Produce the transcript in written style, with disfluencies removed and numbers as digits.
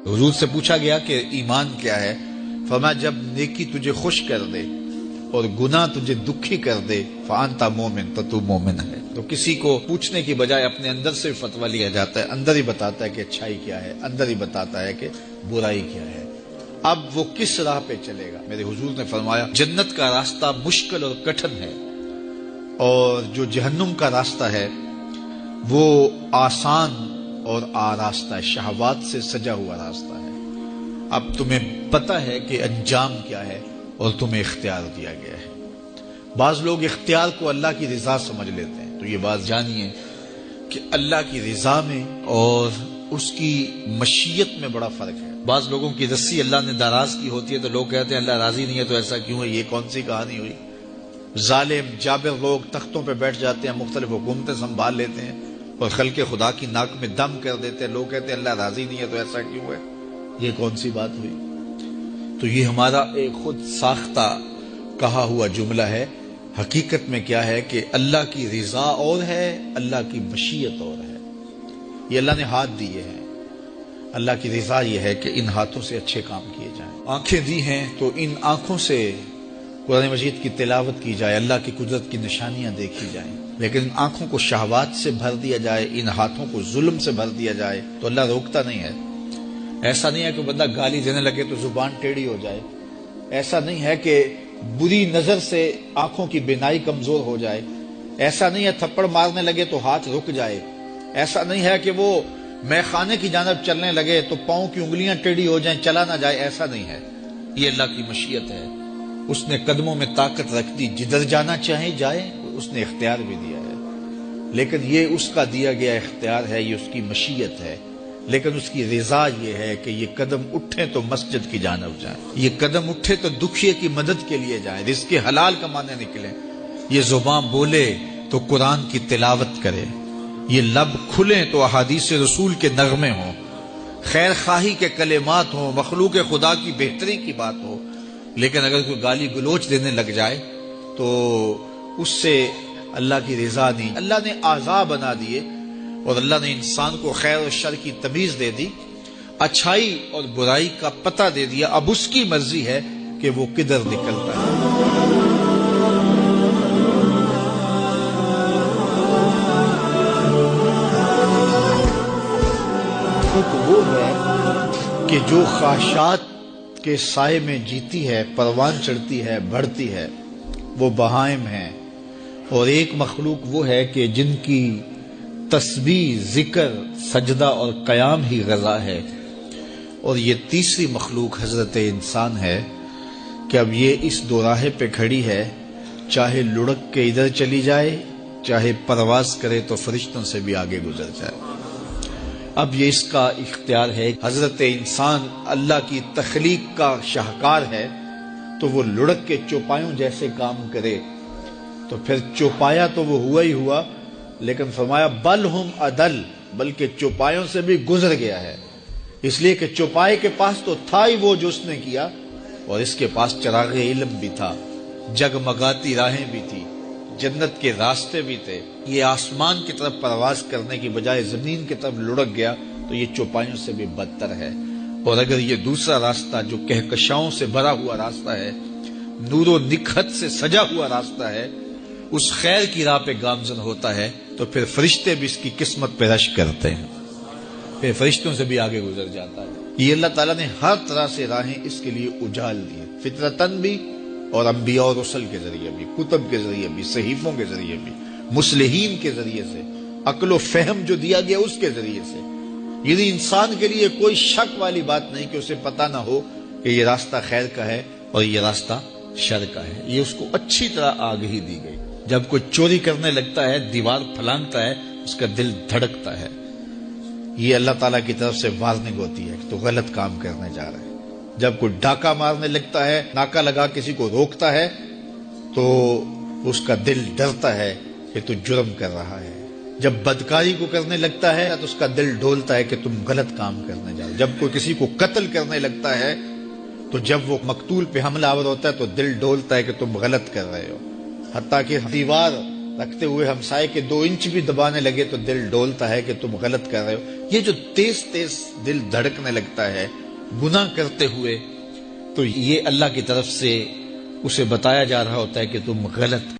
حضور سے پوچھا گیا کہ ایمان کیا ہے؟ فرمایا جب نیکی تجھے خوش کر دے اور گناہ تجھے دکھی کر دے فانت مومن، تو تو مومن ہے۔ تو کسی کو پوچھنے کی بجائے اپنے اندر سے فتویٰ لیا جاتا ہے، اندر ہی بتاتا ہے کہ اچھائی کیا ہے، اندر ہی بتاتا ہے کہ برائی کیا ہے۔ اب وہ کس راہ پہ چلے گا؟ میرے حضور نے فرمایا جنت کا راستہ مشکل اور کٹھن ہے، اور جو جہنم کا راستہ ہے وہ آسان اور آراستہ ہے، شہوات سے سجا ہوا راستہ ہے۔ اب تمہیں پتہ ہے کہ انجام کیا ہے اور تمہیں اختیار دیا گیا ہے۔ بعض لوگ اختیار کو اللہ کی رضا سمجھ لیتے ہیں، تو یہ بات جانیے کہ اللہ کی رضا میں اور اس کی مشیت میں بڑا فرق ہے۔ بعض لوگوں کی رسی اللہ نے دراز کی ہوتی ہے تو لوگ کہتے ہیں اللہ راضی نہیں ہے تو ایسا کیوں ہے، یہ کون سی کہانی ہوئی؟ ظالم جابر لوگ تختوں پہ بیٹھ جاتے ہیں، مختلف حکومتیں سنبھال لیتے ہیں اور خلق خدا کی ناک میں دم کر دیتے ہیں، لوگ کہتے ہیں اللہ راضی نہیں ہے تو ایسا کیوں ہے، یہ کون سی بات ہوئی؟ تو یہ ہمارا ایک خود ساختہ کہا ہوا جملہ ہے۔ حقیقت میں کیا ہے کہ اللہ کی رضا اور ہے، اللہ کی مشیت اور ہے۔ یہ اللہ نے ہاتھ دیے ہیں، اللہ کی رضا یہ ہے کہ ان ہاتھوں سے اچھے کام کیے جائیں۔ آنکھیں دی ہیں تو ان آنکھوں سے قرآن مجید کی تلاوت کی جائے، اللہ کی قدرت کی نشانیاں دیکھی جائیں، لیکن ان آنکھوں کو شہوات سے بھر دیا جائے، ان ہاتھوں کو ظلم سے بھر دیا جائے تو اللہ روکتا نہیں ہے۔ ایسا نہیں ہے کہ بندہ گالی دینے لگے تو زبان ٹیڑھی ہو جائے، ایسا نہیں ہے کہ بری نظر سے آنکھوں کی بینائی کمزور ہو جائے، ایسا نہیں ہے تھپڑ مارنے لگے تو ہاتھ رک جائے، ایسا نہیں ہے کہ وہ میں خانے کی جانب چلنے لگے تو پاؤں کی انگلیاں ٹیڑھی ہو جائیں، چلا نہ جائے، ایسا نہیں ہے۔ یہ اللہ کی مشیت ہے، اس نے قدموں میں طاقت رکھ دی، جدھر جانا چاہے جائے، اس نے اختیار بھی دیا ہے، لیکن یہ اس کا دیا گیا اختیار ہے، یہ اس کی مشیت ہے، لیکن اس کی رضا یہ ہے کہ یہ قدم اٹھے تو مسجد کی جانب جائیں، یہ قدم اٹھے تو دکھیے کی مدد کے لیے جائیں، رزق حلال کمانے نکلیں، یہ زبان بولے تو قرآن کی تلاوت کرے، یہ لب کھلیں تو احادیث رسول کے نغمے ہوں، خیر خواہی کے کلمات ہوں، مخلوق خدا کی بہتری کی بات ہو۔ لیکن اگر کوئی گالی گلوچ دینے لگ جائے تو اس سے اللہ کی رضا نہیں۔ اللہ نے اعضاء بنا دیے اور اللہ نے انسان کو خیر اور شر کی تمیز دے دی، اچھائی اور برائی کا پتہ دے دیا، اب اس کی مرضی ہے کہ وہ کدھر نکلتا ہے۔ وہ ہے کہ جو خواہشات کے سائے میں جیتی ہے، پروان چڑھتی ہے، بڑھتی ہے، وہ بہائم ہیں، اور ایک مخلوق وہ ہے کہ جن کی تسبیح، ذکر، سجدہ اور قیام ہی غذا ہے، اور یہ تیسری مخلوق حضرت انسان ہے کہ اب یہ اس دوراہے پہ کھڑی ہے، چاہے لڑک کے ادھر چلی جائے، چاہے پرواز کرے تو فرشتوں سے بھی آگے گزر جائے۔ اب یہ اس کا اختیار ہے۔ حضرت انسان اللہ کی تخلیق کا شاہکار ہے، تو وہ لڑک کے چوپایوں جیسے کام کرے تو پھر چوپایا تو وہ ہوا ہی ہوا، لیکن فرمایا بل ہم عدل، بلکہ چوپایوں سے بھی گزر گیا ہے، اس لیے کہ چوپائے کے پاس تو تھا ہی وہ جو اس نے کیا، اور اس کے پاس چراغ علم بھی تھا، جگمگاتی راہیں بھی تھی، جنت کے راستے بھی تھے۔ یہ آسمان کی طرف پرواز کرنے کی بجائے زمین کی طرف لڑک گیا تو یہ چوپایوں سے بھی بدتر ہے۔ اور اگر یہ دوسرا راستہ جو کہکشاؤں سے بھرا ہوا راستہ ہے، نور و نکھت سے سجا ہوا راستہ ہے، اس خیر کی راہ پہ گامزن ہوتا ہے تو پھر فرشتے بھی اس کی قسمت پہ رش کرتے ہیں، پھر فرشتوں سے بھی آگے گزر جاتا ہے۔ یہ اللہ تعالیٰ نے ہر طرح سے راہیں اس کے لیے اجال دی، فطرتاً بھی اور انبیاء اور رسل کے ذریعے بھی، کتب کے ذریعے بھی، صحیفوں کے ذریعے بھی، مصلحین کے ذریعے سے، عقل و فہم جو دیا گیا اس کے ذریعے سے۔ یعنی انسان کے لیے کوئی شک والی بات نہیں کہ اسے پتہ نہ ہو کہ یہ راستہ خیر کا ہے اور یہ راستہ شر کا ہے، یہ اس کو اچھی طرح آگہی دی گئی۔ جب کوئی چوری کرنے لگتا ہے، دیوار پھلانگتا ہے، اس کا دل دھڑکتا ہے، یہ اللہ تعالیٰ کی طرف سے وارننگ ہوتی ہے کہ تو غلط کام کرنے جا رہا ہے۔ جب کوئی ڈاکہ مارنے لگتا ہے، ناکہ لگا کسی کو روکتا ہے، تو اس کا دل ڈرتا ہے کہ تو جرم کر رہا ہے۔ جب بدکاری کو کرنے لگتا ہے تو اس کا دل ڈولتا ہے کہ تم غلط کام کرنے جا رہے ہو۔ جب کوئی کسی کو قتل کرنے لگتا ہے تو جب وہ مقتول پہ حملہ آور ہوتا ہے تو دل ڈولتا ہے کہ تم غلط کر رہے ہو۔ حتیٰ کہ دیوار رکھتے ہوئے ہمسائے کے 2 انچ بھی دبانے لگے تو دل ڈولتا ہے کہ تم غلط کر رہے ہو. یہ جو تیز تیز دل دھڑکنے لگتا ہے گناہ کرتے ہوئے، تو یہ اللہ کی طرف سے اسے بتایا جا رہا ہوتا ہے کہ تم غلط